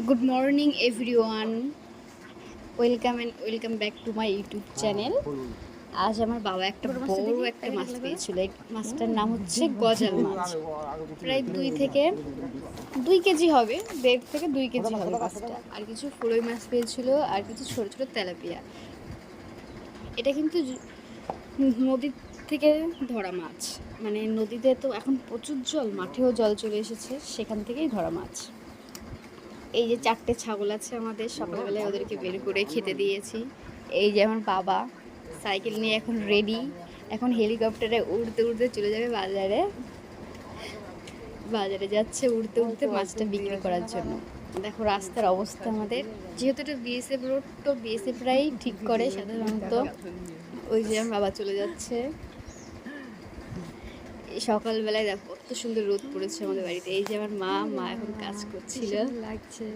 Good morning everyone, welcome back to my YouTube channel. আজ আমার বাবা একটা বড় একটা মাছ পেয়েছিল। এই মাছটার নাম হচ্ছে গজাল মাছ। প্রায় 2 কেজি হবে, 1.5 থেকে 2 কেজি হবে মাছটা। আর কিছু ফুলই মাছ পেয়েছিল, আর কিছু ছোট ছোট তেলাপিয়া। এটা কিন্তু নদীর থেকে ধরা মাছ। মানে নদীতে তো এখন প্রচুর জল, মাঠেও জল চলে এসেছে, সেখান থেকেই ধরা মাছ। এই যে 4টে ছাগল আছে আমাদের, সকালবেলায় ওদেরকে বের করে খেতে দিয়েছি। এই যে আমার বাবা সাইকেল নিয়ে এখন রেডি, এখন হেলিকপ্টারে উড়তে উড়তে চলে যাবে বাজারে। বাজারে যাচ্ছে উড়তে উড়তে মাছটা বিক্রি করার জন্য। দেখো রাস্তার অবস্থা আমাদের, যেহেতু এটা বিএসএফ রোড, তো বিএসএফরাই ঠিক করে সাধারণত। ওই যে আমার বাবা চলে যাচ্ছে। এই সকালবেলায় দেখো কত সুন্দর রোদ পড়েছে আমাদের বাড়িতে। এই যে আমার মা এখন কাজ করছিল, লাগছে।